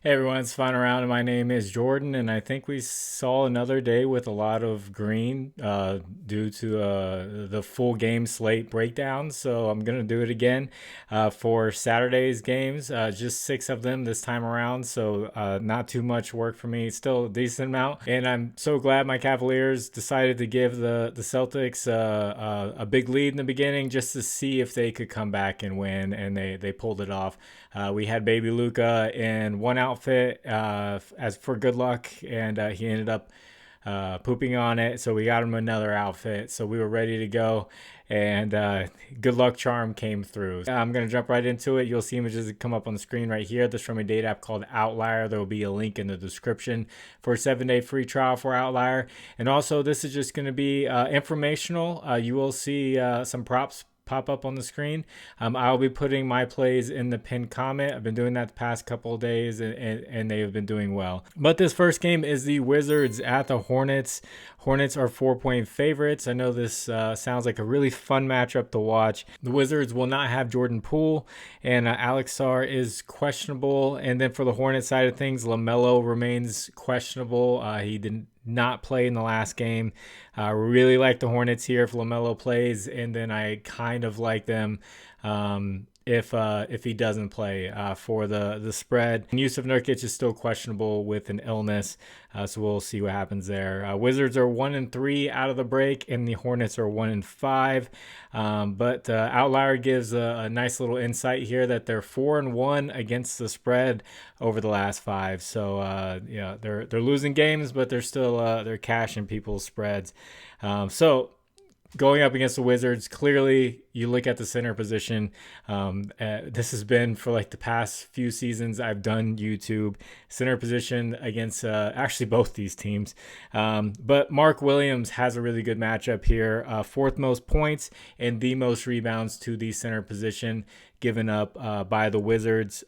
Hey everyone, it's Fun Around, and my name is Jordan, and I think we saw another day with a lot of green due to the full game slate breakdown. So I'm gonna do it again for Saturday's games, just 6 of them this time around. So not too much work for me, still a decent amount, and I'm so glad my Cavaliers decided to give the Celtics a big lead in the beginning just to see if they could come back and win, and they pulled it off. We had baby Luka in one outfit as for good luck, and he ended up pooping on it. So we got him another outfit. So we were ready to go, and good luck charm came through. I'm going to jump right into it. You'll see images that come up on the screen right here. This is from a date app called Outlier. There will be a link in the description for a 7-day free trial for Outlier. And also, this is just going to be informational. You will see some props pop up on the screen. I'll be putting my plays in the pinned comment. I've been doing that the past couple of days, and they have been doing well. But this first game is the Wizards at the Hornets. Hornets are 4-point favorites. I know this sounds like a really fun matchup to watch. The Wizards will not have Jordan Poole, and Alex Sarr is questionable. And then for the Hornets side of things, LaMelo remains questionable. He didn't not play in the last game. Really like the Hornets here if LaMelo plays, and then I kind of like them if he doesn't play for the spread. And Yusuf Nurkic is still questionable with an illness, so we'll see what happens there. Wizards are 1-3 out of the break, and the Hornets are 1-5. But Outlier gives a nice little insight here that they're 4-1 against the spread over the last 5. So yeah, they're losing games, but they're still they're cashing people's spreads. So going up against the Wizards, clearly you look at the center position. This has been for like the past few seasons I've done YouTube center position against actually both these teams. But Mark Williams has a really good matchup here. Fourth most points and the most rebounds to the center position given up by the Wizards.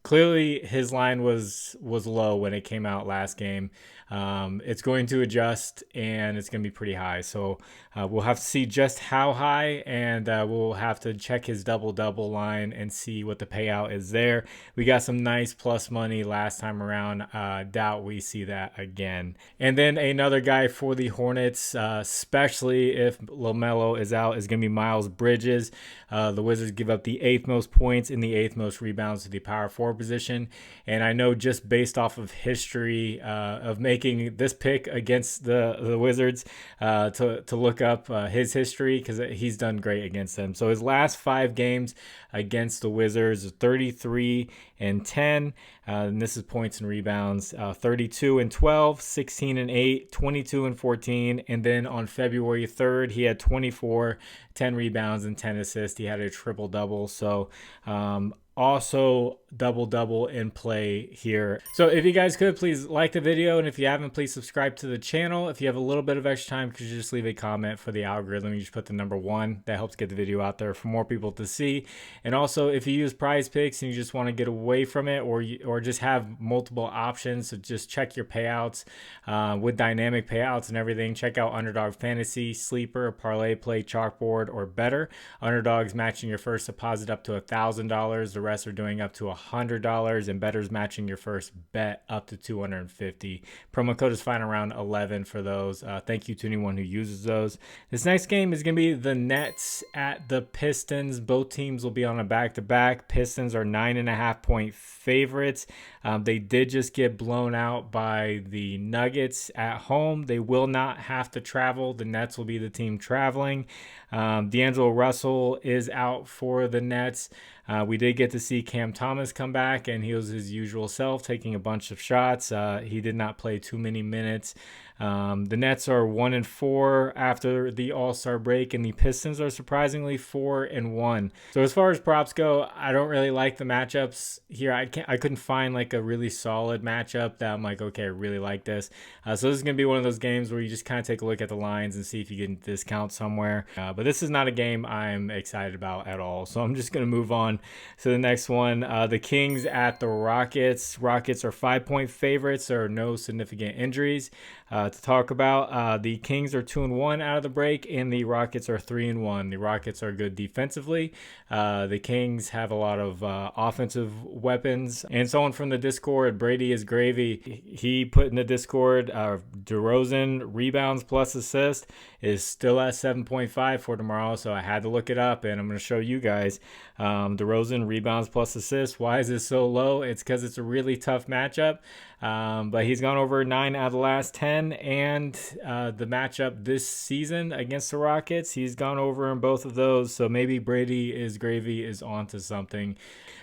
Clearly his line was low when it came out last game. It's going to adjust, and it's going to be pretty high. So we'll have to see just how high, and we'll have to check his double-double line and see what the payout is there. We got some nice plus money last time around. Doubt we see that again. And then another guy for the Hornets, especially if LaMelo is out, is going to be Miles Bridges. The Wizards give up the 8th most points and the 8th most rebounds to the power forward position. And I know just based off of history of making this pick against the Wizards to look up his history, because he's done great against them. So his last 5 games against the Wizards, 33-10. And this is points and rebounds, 32-12, 16-8, 22-14. And then on February 3rd, he had 24, 10 rebounds and 10 assists. He had a triple-double. So also double-double in play here. So if you guys could, please like the video, and if you haven't, please subscribe to the channel. If you have a little bit of extra time, could you just leave a comment for the algorithm? You just put the number 1. That helps get the video out there for more people to see. And also, if you use Prizepicks and you just want to get away from it, or just have multiple options, so just check your payouts with dynamic payouts and everything, check out Underdog Fantasy, Sleeper, ParlayPlay, ChalkBoard, or better. Underdog's matching your first deposit up to $1,000. The rest are doing up to $100, and Better's matching your first bet up to $250. Promo code is fine around 11 for those. Thank you to anyone who uses those. This next game is going to be the Nets at the Pistons. Both teams will be on a back-to-back. Pistons are 9.5-point favorites. They did just get blown out by the Nuggets at home. They will not have to travel. The Nets will be the team traveling. D'Angelo Russell is out for the Nets. We did get to see Cam Thomas come back, and he was his usual self, taking a bunch of shots. He did not play too many minutes. The Nets are 1-4 after the All-Star break, and the Pistons are surprisingly 4-1. So as far as props go, I don't really like the matchups here. I couldn't find like a really solid matchup that I'm like, okay, I really like this. So this is gonna be one of those games where you just kind of take a look at the lines and see if you can discount somewhere. But But this is not a game I'm excited about at all. So I'm just going to move on to the next one. The Kings at the Rockets. Rockets are 5-point favorites. There are no significant injuries to talk about. The Kings are 2-1 out of the break, and the Rockets are 3-1. The Rockets are good defensively. The Kings have a lot of offensive weapons. And someone from the Discord, Brady is Gravy, he put in the Discord, DeRozan rebounds plus assist is still at 7.5 for tomorrow. So I had to look it up, and I'm going to show you guys. DeRozan rebounds plus assist. Why is it so low? It's because it's a really tough matchup. But he's gone over 9 out of the last 10, and the matchup this season against the Rockets, he's gone over in both of those. So maybe Brady is Gravy is onto something.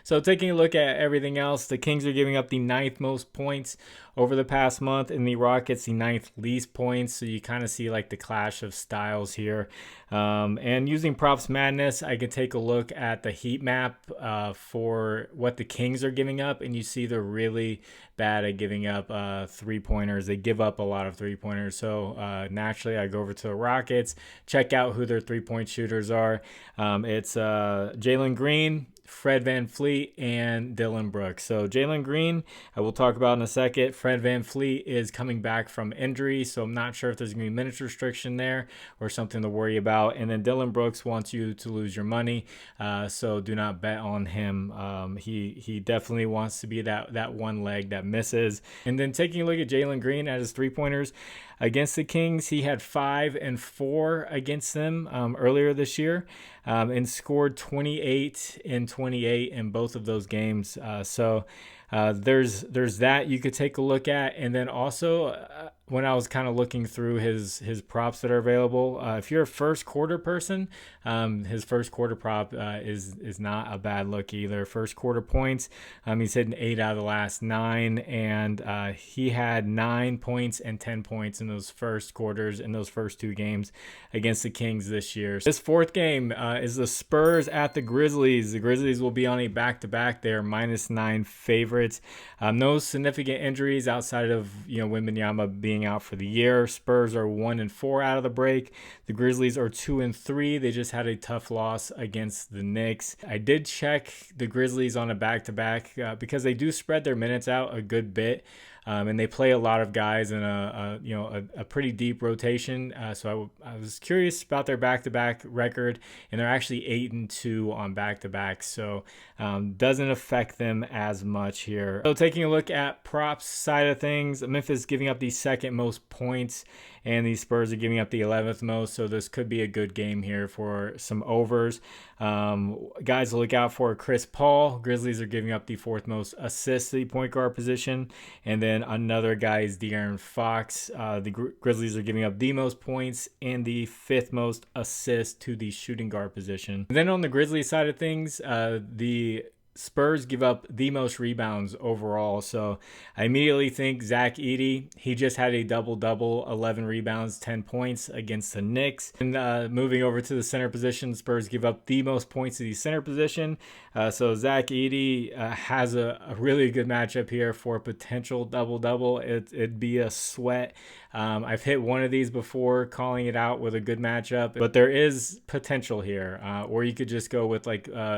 So taking a look at everything else, the Kings are giving up the 9th most points over the past month, and the Rockets the 9th least points. So you kind of see like the clash of styles here. And using Props Madness, I can take a look at the heat map for what the Kings are giving up, and you see they're really bad at giving up 3-pointers. They give up a lot of 3-pointers. So naturally, I go over to the Rockets, check out who their 3-point shooters are. It's Jalen Green, Fred VanVleet, and Dillon Brooks. So Jalen Green, I will talk about in a second. Fred VanVleet is coming back from injury, so I'm not sure if there's going to be minutes restriction there or something to worry about. And then Dillon Brooks wants you to lose your money, so do not bet on him. He definitely wants to be that one leg that misses. And then taking a look at Jalen Green at his 3-pointers, against the Kings, he had 5 and 4 against them earlier this year, and scored 28 and 28 in both of those games. So there's that you could take a look at. And then also when I was kind of looking through his props that are available, if you're a first quarter person, his first quarter prop is not a bad look either. First quarter points, he's hitting 8 out of the last 9, and he had 9 points and 10 points in those first quarters in those first 2 games against the Kings this year. This 4th game is the Spurs at the Grizzlies. The Grizzlies will be on a back-to-back. They're -9 favorites. No significant injuries outside of Wembanyama being out for the year. Spurs are 1-4 out of the break. The Grizzlies are 2-3. They just had a tough loss against the Knicks. I did check the Grizzlies on a back-to-back because they do spread their minutes out a good bit. And they play a lot of guys in a pretty deep rotation. So I was curious about their back-to-back record, and they're actually 8-2 on back-to-back. So doesn't affect them as much here. So taking a look at props side of things, Memphis giving up the 2nd most points, and the Spurs are giving up the 11th most. So this could be a good game here for some overs. Guys to look out for Chris Paul. Grizzlies are giving up the 4th most assists to the point guard position. And then another guy is De'Aaron Fox. The Grizzlies are giving up the most points and the 5th most assists to the shooting guard position. And then on the Grizzlies side of things, the Spurs give up the most rebounds overall. So I immediately think Zach Edey, he just had a double-double, 11 rebounds, 10 points against the Knicks. And moving over to the center position, Spurs give up the most points to the center position. So Zach Edey has a really good matchup here for a potential double-double. It'd be a sweat. I've hit one of these before, calling it out with a good matchup, but there is potential here. Or you could just go with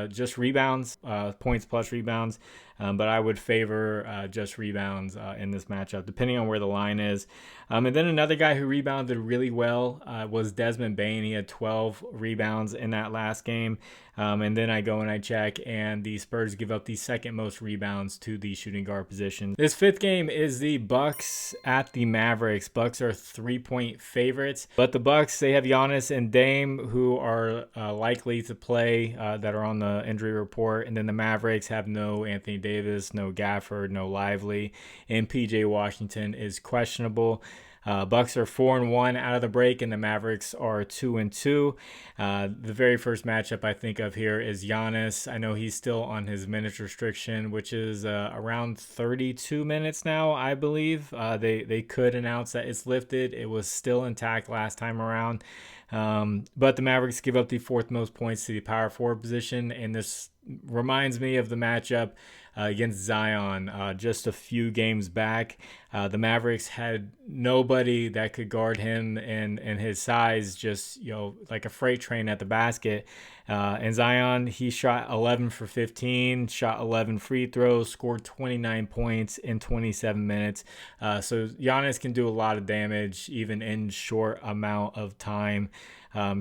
just rebounds, points plus rebounds. But I would favor just rebounds in this matchup, depending on where the line is. And then another guy who rebounded really well was Desmond Bane. He had 12 rebounds in that last game. And then I go and I check, and the Spurs give up the 2nd most rebounds to the shooting guard position. This 5th game is the Bucks at the Mavericks. Bucks are 3-point favorites, but the Bucks, they have Giannis and Dame, who are likely to play, that are on the injury report. And then the Mavericks have no Anthony Davis, no Gafford, no Lively, and PJ Washington is questionable. Bucks are 4-1 out of the break, and the Mavericks are 2-2. The very first matchup I think of here is Giannis. I know he's still on his minutes restriction, which is around 32 minutes now, I believe. They could announce that it's lifted. It was still intact last time around. But the Mavericks give up the 4th most points to the power forward position, and this reminds me of the matchup against Zion just a few games back. The Mavericks had nobody that could guard him and his size, just like a freight train at the basket. And Zion, he shot 11 for 15, shot 11 free throws, scored 29 points in 27 minutes. So Giannis can do a lot of damage even in short amount of time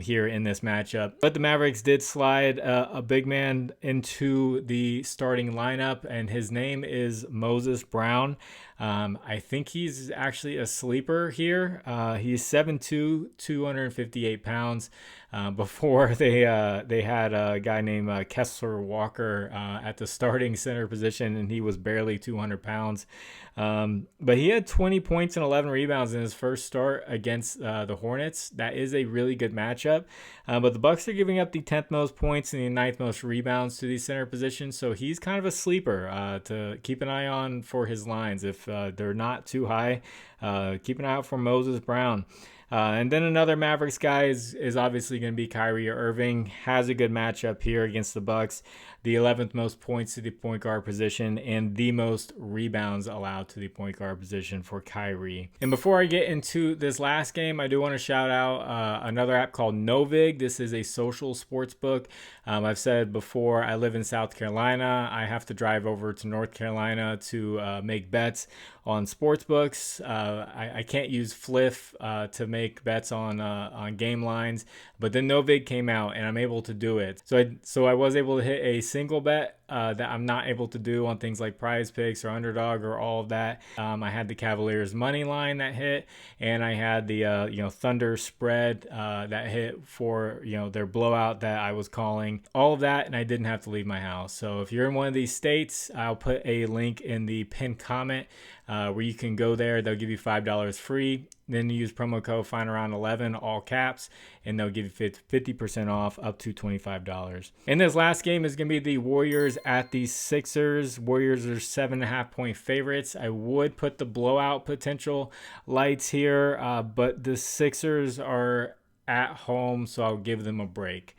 here in this matchup. But the Mavericks did slide a big man into the starting lineup, and his name is Moses Brown. I think he's actually a sleeper here. He's 7'2", 258 pounds. Before they had a guy named Kessler Walker at the starting center position, and he was barely 200 pounds. But he had 20 points and 11 rebounds in his first start against the Hornets. That is a really good matchup. But the Bucks are giving up the 10th most points and the 9th most rebounds to these center positions. So he's kind of a sleeper to keep an eye on for his lines. If they're not too high, keep an eye out for Moses Brown. And then another Mavericks guy is obviously going to be Kyrie Irving. Has a good matchup here against the Bucks. The 11th most points to the point guard position and the most rebounds allowed to the point guard position for Kyrie. And before I get into this last game, I do want to shout out another app called Novig. This is a social sports book. I've said before, I live in South Carolina. I have to drive over to North Carolina to make bets on sports books. I can't use Fliff to make bets on game lines, but then Novig came out and I'm able to do it. So I was able to hit a single bet that I'm not able to do on things like Prizepicks or Underdog or all of that. I had the Cavaliers money line that hit, and I had the Thunder spread that hit for their blowout that I was calling. All of that, and I didn't have to leave my house. So if you're in one of these states, I'll put a link in the pinned comment where you can go there. They'll give you $5 free. Then you use promo code FINDAROUND11, all caps, and they'll give you 50% off up to $25. And this last game is going to be the Warriors at the Sixers. Warriors are 7.5 point favorites. I would put the blowout potential lights here, but the Sixers are at home, so I'll give them a break.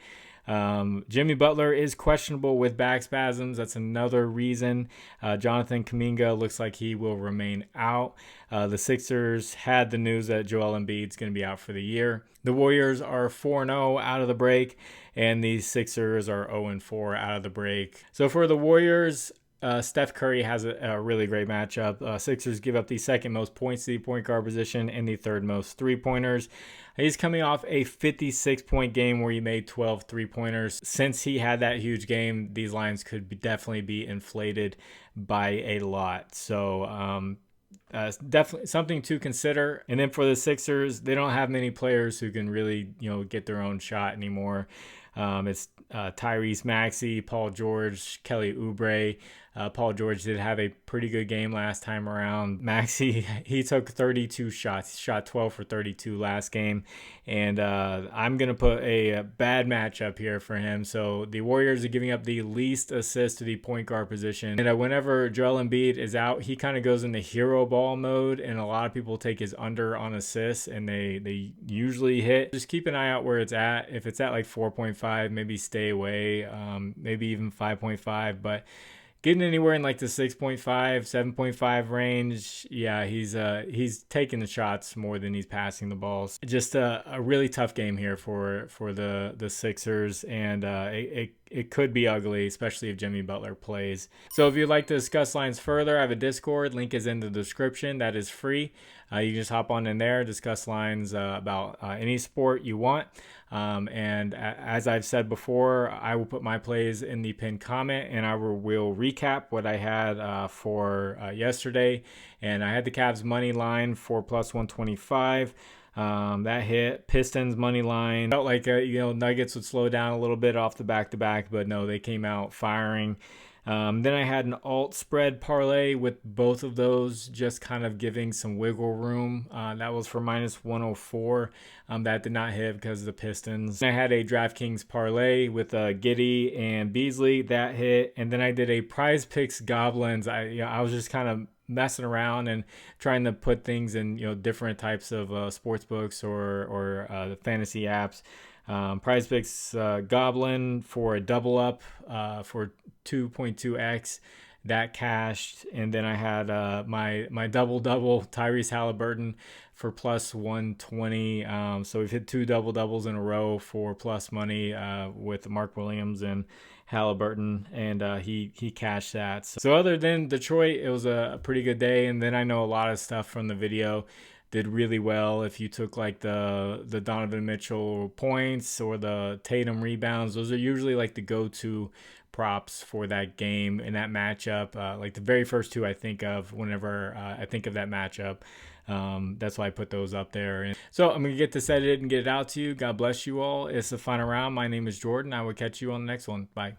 Jimmy Butler is questionable with back spasms. That's another reason. Jonathan Kuminga looks like he will remain out. The Sixers had the news that Joel Embiid is going to be out for the year. The Warriors are 4-0 out of the break, and the Sixers are 0-4 out of the break. So for the Warriors, Steph Curry has a really great matchup. Sixers give up the second most points to the point guard position and the third most three-pointers. He's coming off a 56-point game where he made 12 three-pointers. Since he had that huge game, these lines could definitely be inflated by a lot. So definitely something to consider. And then for the Sixers, they don't have many players who can really get their own shot anymore. It's Tyrese Maxey, Paul George, Kelly Oubre. Paul George did have a pretty good game last time around. Maxey, he took 32 shots. He shot 12 for 32 last game. And I'm going to put a bad matchup here for him. So the Warriors are giving up the least assists to the point guard position. And whenever Joel Embiid is out, he kind of goes into hero ball mode. And a lot of people take his under on assists, and they usually hit. Just keep an eye out where it's at. If it's at like 4.5, maybe stay away. Maybe even 5.5. But getting anywhere in like the 6.5, 7.5 range, yeah, he's taking the shots more than he's passing the balls. Just a really tough game here for the Sixers, and it could be ugly, especially if Jimmy Butler plays. So if you'd like to discuss lines further, I have a Discord. Link is in the description. That is free. You can just hop on in there, discuss lines about any sport you want. And as I've said before, I will put my plays in the pinned comment, and I will recap what I had for yesterday. And I had the Cavs money line for plus 125. That hit. Pistons money line. Felt like Nuggets would slow down a little bit off the back-to-back, but no, they came out firing. Then I had an alt spread parlay with both of those, just kind of giving some wiggle room. That was for minus 104. That did not hit because of the Pistons. I had a DraftKings parlay with Giddey and Beasley. That hit. And then I did a Prizepicks Goblins. I was just kind of messing around and trying to put things in different types of sports books or the fantasy apps. Prizepicks Goblin for a double up for 2.2x. that cashed. And then I had my double double Tyrese Halliburton for plus 120. So we've hit two double doubles in a row for plus money with Mark Williams and Halliburton, and he cashed that. So other than Detroit, it was a pretty good day. And then I know a lot of stuff from the video did really well. If you took like the Donovan Mitchell points or the Tatum rebounds, those are usually like the go-to props for that game in that matchup. Like the very first two I think of whenever I think of that matchup. That's why I put those up there. And so I'm going to get this edited and get it out to you. God bless you all. It's the final round. My name is Jordan. I will catch you on the next one. Bye.